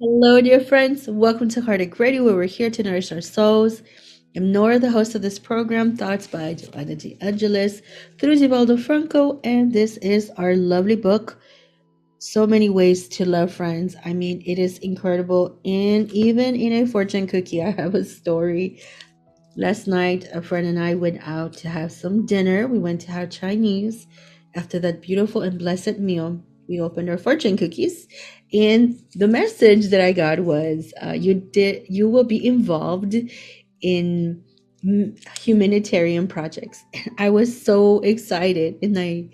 Hello, dear friends. Welcome to Kardec Radio, where we're here to nourish our souls. I'm Norah, the host of this program, Thoughts by Joanna Angelis, through Divaldo Franco, and this is our lovely book, So Many Ways to Love, Friends. I mean, it is incredible. And even in a fortune cookie, I have a story. Last night, a friend and I went out to have some dinner. We went to have Chinese. After that beautiful and blessed meal, we opened our fortune cookies, and the message that I got was, "You will be involved in humanitarian projects." I was so excited, and I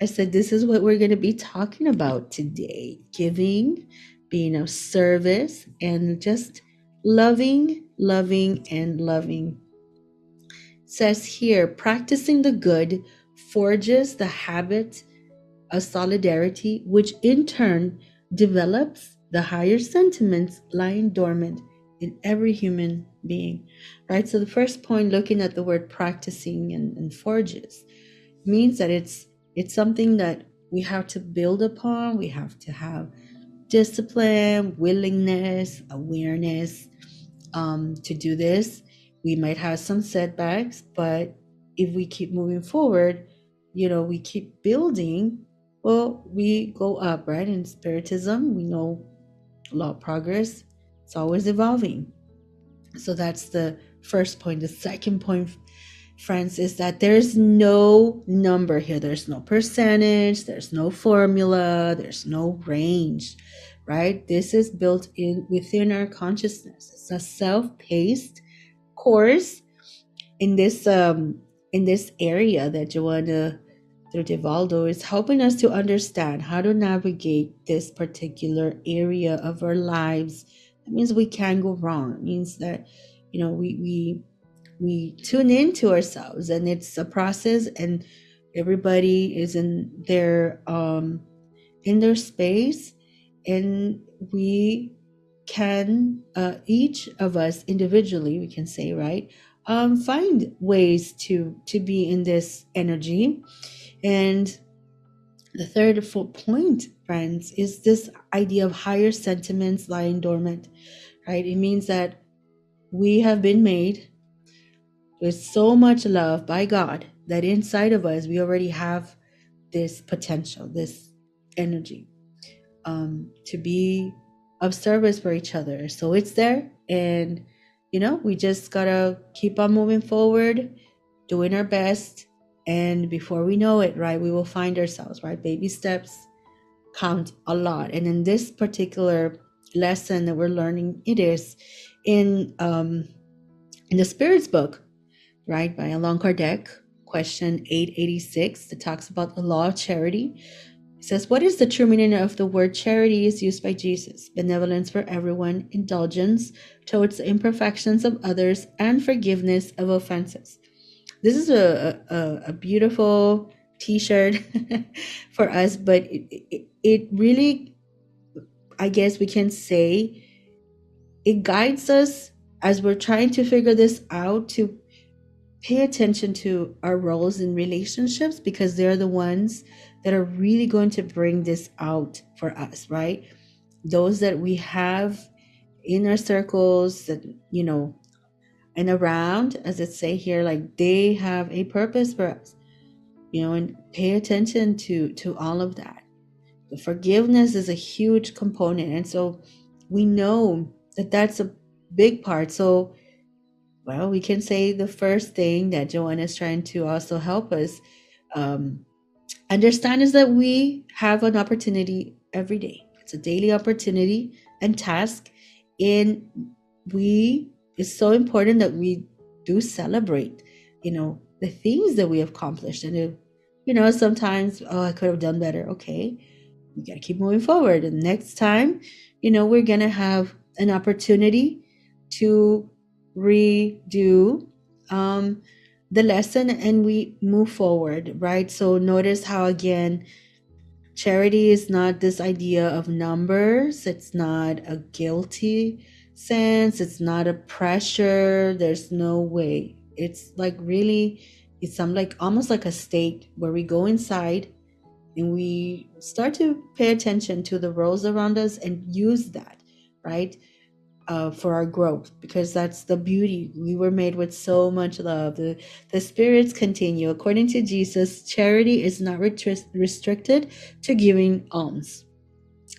said, "This is what we're going to be talking about today: giving, being of service, and just loving, loving, and loving." Says here, practicing the good forges the habit of solidarity, which in turn develops the higher sentiments lying dormant in every human being. Right? So the first point, looking at the word practicing and forges, means that it's something that we have to build upon. We have to have discipline, willingness, awareness, to do this. We might have some setbacks, but if we keep moving forward, we keep building, well, we go up, right? In Spiritism, we know law of progress, it's always evolving. So that's the first point. The second point, friends, is that there's no number here. There's no percentage, there's no formula, there's no range, right? This is built in within our consciousness. It's a self-paced course in this area that Joanna through Divaldo is helping us to understand how to navigate this particular area of our lives. That means we can't go wrong. It means that we tune into ourselves, and it's a process, and everybody is in their space, and we can each of us individually, we can say, right, find ways to be in this energy. And the third point, friends, is this idea of higher sentiments lying dormant, right? It means that we have been made with so much love by God that inside of us we already have this potential, this energy, to be of service for each other. So it's there, and we just gotta keep on moving forward, doing our best, and before we know it, right, we will find ourselves, right? Baby steps count a lot. And in this particular lesson that we're learning, it is in the Spirit's book, right, by Allan Kardec, question 886, that talks about the law of charity. It says, what is the true meaning of the word charity is used by Jesus? Benevolence for everyone, indulgence towards the imperfections of others, and forgiveness of offenses. This is a beautiful t-shirt for us, but it really, I guess we can say, it guides us as we're trying to figure this out, to pay attention to our roles in relationships, because they're the ones that are really going to bring this out for us, right? Those that we have in our circles, that and around, as it say here, like, they have a purpose for us, and pay attention to all of that. The forgiveness is a huge component, and so we know that that's a big part. So, well, we can say the first thing that Joanna is trying to also help us understand is that we have an opportunity every day. It's a daily opportunity and task, and it's so important that we do celebrate, the things that we have accomplished. And sometimes, I could have done better. Okay, we got to keep moving forward, and next time, we're gonna have an opportunity to redo the lesson, and we move forward, right? So notice how, again, charity is not this idea of numbers. It's not a guilty sense. It's not a pressure. There's no way. It's like, really, it's some, like, almost like a state where we go inside and we start to pay attention to the roles around us and use that right? For our growth, because that's the beauty. We were made with so much love. The spirits continue. According to Jesus, charity is not restricted to giving alms,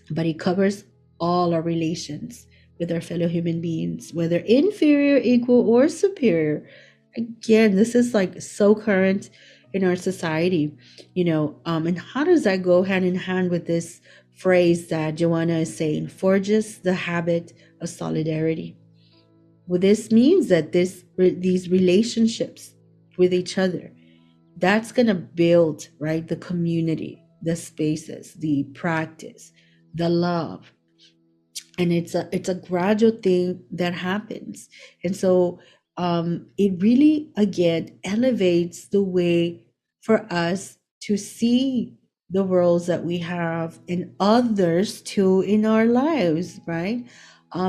but it covers all our relations with our fellow human beings, whether inferior, equal, or superior. Again, this is like so current in our society, and how does that go hand in hand with this phrase that Joanna is saying, forges the habit of solidarity? Well, this means that these relationships with each other, that's going to build, right, the community, the spaces, the practice, the love. And it's a gradual thing that happens. And so it really, again, elevates the way for us to see the roles that we have in others too in our lives, right?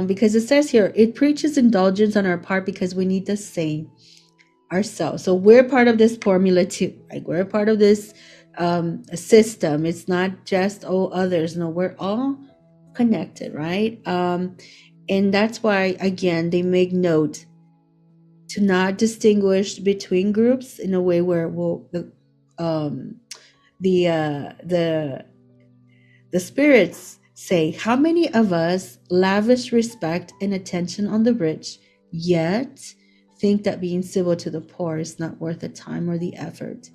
Because it says here, it preaches indulgence on our part because we need the same ourselves. So we're part of this formula too, right? We're part of this system. It's not just others. No, we're all connected, right? And that's why, again, they make note to not distinguish between groups in a way where um, the spirits say, how many of us lavish respect and attention on the rich, yet think that being civil to the poor is not worth the time or the effort?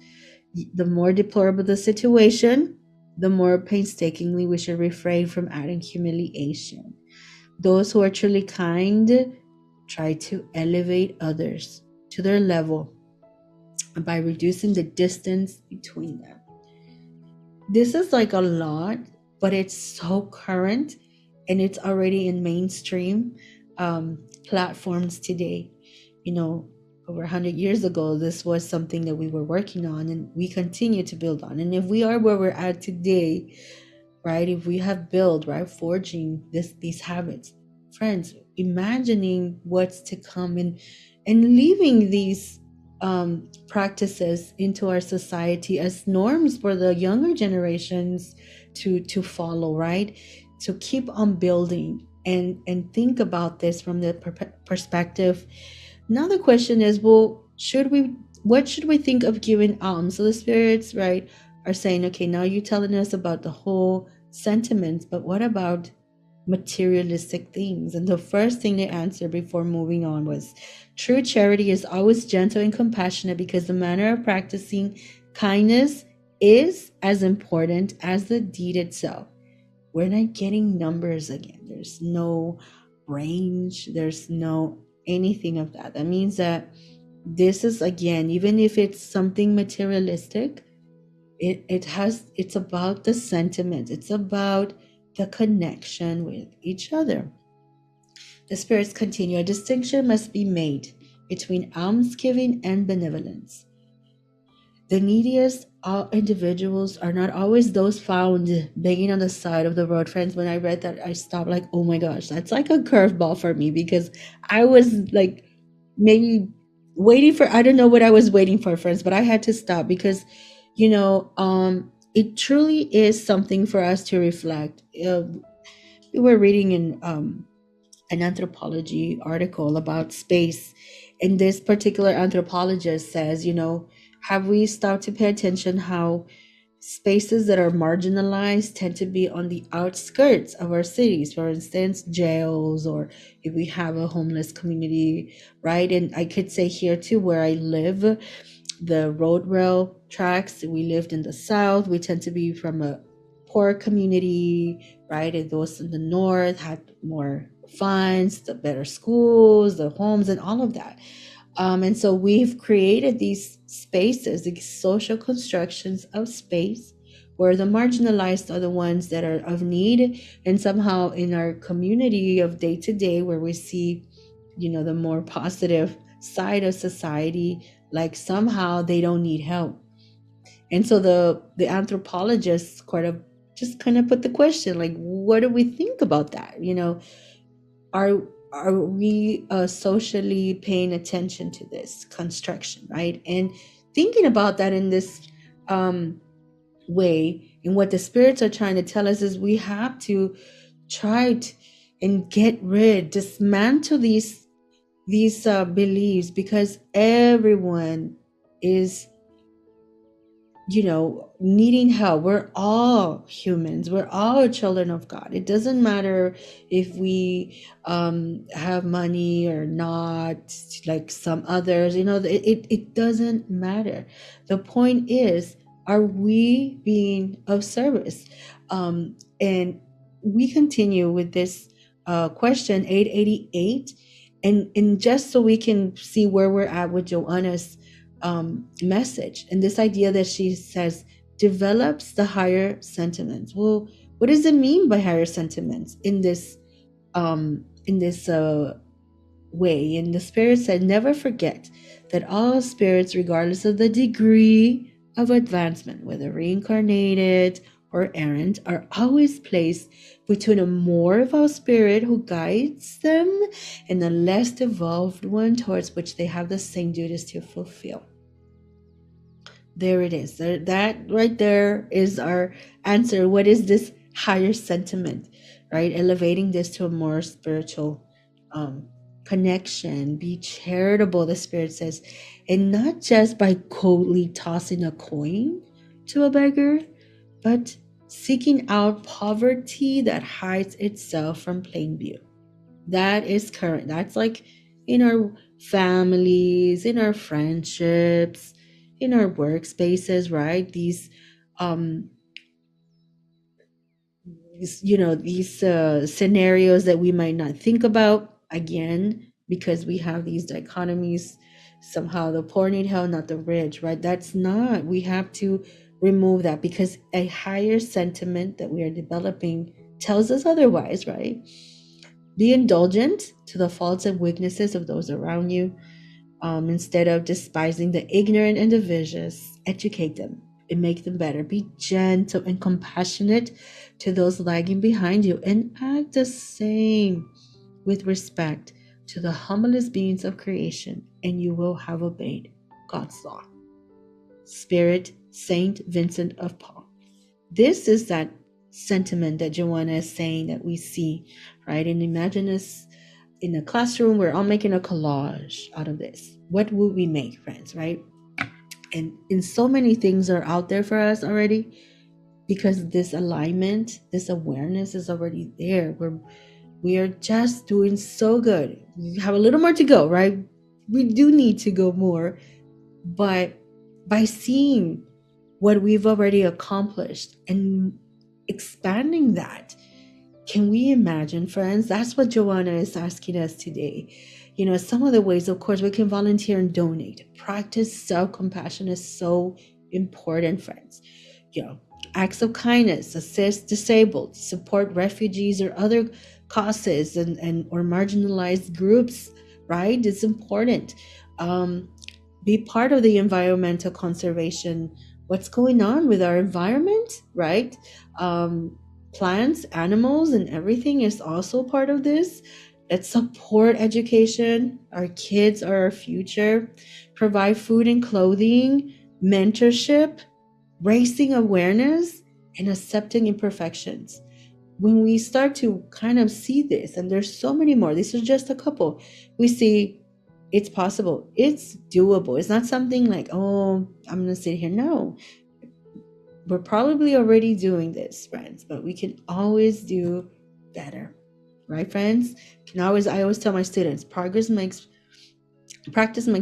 The more deplorable the situation, the more painstakingly we should refrain from adding humiliation. Those who are truly kind try to elevate others to their level by reducing the distance between them. This is like a lot, but it's so current, and it's already in mainstream platforms today. Over 100 years ago, this was something that we were working on, and we continue to build on. And if we are where we're at today, right, if we have built, right, forging these habits, friends, imagining what's to come, and leaving these practices into our society as norms for the younger generations to follow, right? To keep on building and think about this from the perspective. Now the question is, well, what should we think of giving alms? So the spirits, right, are saying, okay, now you're telling us about the whole sentiments, but what about materialistic things? And the first thing they answered before moving on was, true charity is always gentle and compassionate, because the manner of practicing kindness is as important as the deed itself. We're not getting numbers again. There's no range. There's no anything of that. That means that this is, again, even if it's something materialistic, it's about the sentiment. It's about the connection with each other. The spirits continue, a distinction must be made between almsgiving and benevolence. The neediest individuals are not always those found begging on the side of the road. Friends, when I read that, I stopped like, oh my gosh, that's like a curveball for me, because I was like maybe waiting for, I don't know what I was waiting for, friends, but I had to stop because, it truly is something for us to reflect. We were reading in an anthropology article about space, and this particular anthropologist says, have we started to pay attention how spaces that are marginalized tend to be on the outskirts of our cities? For instance, jails, or if we have a homeless community, right? And I could say here too, where I live, the road rail tracks, we lived in the south, we tend to be from a poor community, right? And those in the north had more funds, the better schools, the homes, and all of that. And so we've created these spaces, these social constructions of space, where the marginalized are the ones that are of need. And somehow in our community of day to day, where we see, the more positive side of society, like somehow they don't need help. And so the anthropologists kind of put the question, like, what do we think about that? Are we socially paying attention to this construction, right? And thinking about that in this way, and what the spirits are trying to tell us is we have to try and dismantle these beliefs, because everyone is, needing help. We're all humans. We're all children of God. It doesn't matter if we have money or not, like some others. It doesn't matter. The point is, are we being of service? And we continue with this question 888, and just so we can see where we're at with Joanna's message, and this idea that she says develops the higher sentiments. Well, what does it mean by higher sentiments in this way? And the spirit said, never forget that all spirits, regardless of the degree of advancement, whether reincarnated or errant, are always placed between a more evolved spirit who guides them and a less evolved one towards which they have the same duties to fulfill. There it is. That right there is our answer. What is this higher sentiment, right? Elevating this to a more spiritual connection. Be charitable, the Spirit says, and not just by coldly tossing a coin to a beggar, but seeking out poverty that hides itself from plain view. That is current. That's like in our families, in our friendships, in our workspaces, right? These scenarios that we might not think about, again, because we have these dichotomies. Somehow the poor need help, not the rich, right? That's not. We have to remove that, because a higher sentiment that we are developing tells us otherwise, right? Be indulgent to the faults and weaknesses of those around you. Instead of despising the ignorant and the vicious, educate them and make them better. Be gentle and compassionate to those lagging behind you, and act the same with respect to the humblest beings of creation, and you will have obeyed God's law. Spirit Saint Vincent of Paul. This is that sentiment that Joanna is saying that we see, right? And imagine us in a classroom, we're all making a collage out of this. What would we make, friends, right? And so many things are out there for us already, because this alignment, this awareness is already there. We are just doing so good. We have a little more to go, right? We do need to go more, but by seeing what we've already accomplished and expanding that, can we imagine, friends? That's what Joanna is asking us today. Some of the ways, of course, we can volunteer and donate. Practice self-compassion is so important, friends. Acts of kindness, assist disabled, support refugees or other causes and or marginalized groups, right? It's important. Be part of the environmental conservation. What's going on with our environment, right? Plants, animals, and everything is also part of this. Let's support education. Our kids are our future. Provide food and clothing, mentorship, raising awareness, and accepting imperfections. When we start to kind of see this, and there's so many more, these are just a couple, we see it's possible. It's doable. It's not something like, oh, I'm going to sit here. No. We're probably already doing this, friends, but we can always do better, right, friends? I always tell my students, practice makes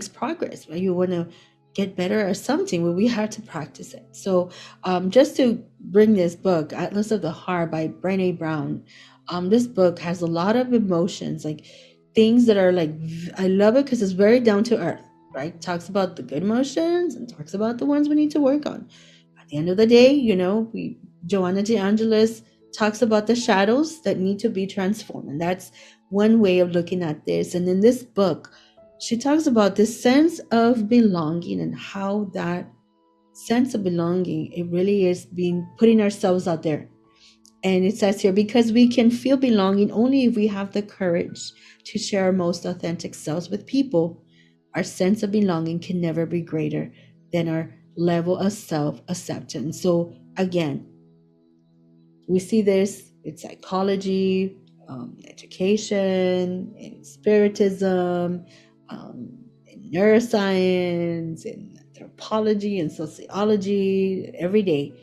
progress. Right? You want to get better at something, well, we have to practice it. So just to bring this book, Atlas of the Heart by Brené Brown, this book has a lot of emotions, like things that are like, I love it because it's very down to earth, right? Talks about the good emotions and talks about the ones we need to work on. At the end of the day, Joanna de Angelis talks about the shadows that need to be transformed. And that's one way of looking at this. And in this book, she talks about this sense of belonging and how that sense of belonging, it really is putting ourselves out there. And it says here, because we can feel belonging only if we have the courage to share our most authentic selves with people. Our sense of belonging can never be greater than our level of self-acceptance. So again, we see this, it's psychology, education, in spiritism, in neuroscience, in anthropology, and sociology, every day.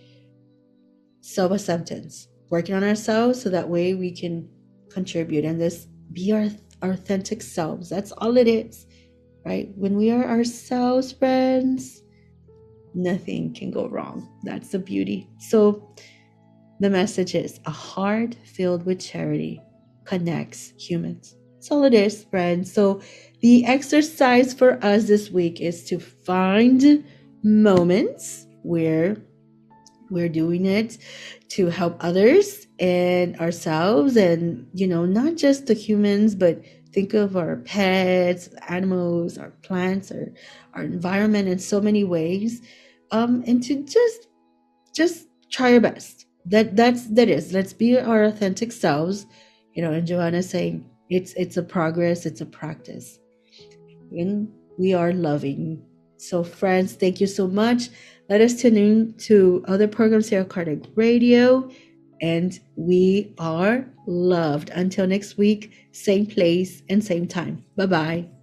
Self-acceptance, working on ourselves so that way we can contribute and this be our authentic selves. That's all it is, right? When we are ourselves, friends, nothing can go wrong. That's the beauty. So the message is a heart filled with charity connects humans. That's all it is, friends. So the exercise for us this week is to find moments where we're doing it to help others and ourselves, and not just the humans, but think of our pets, animals, our plants, our environment in so many ways, and to just try our best. That is, let's be our authentic selves. And Joanna saying it's a progress, it's a practice, and we are loving. So friends, thank you so much. Let us tune in to other programs here at Kardec Radio, and we are loved. Until next week, same place and same time. Bye bye.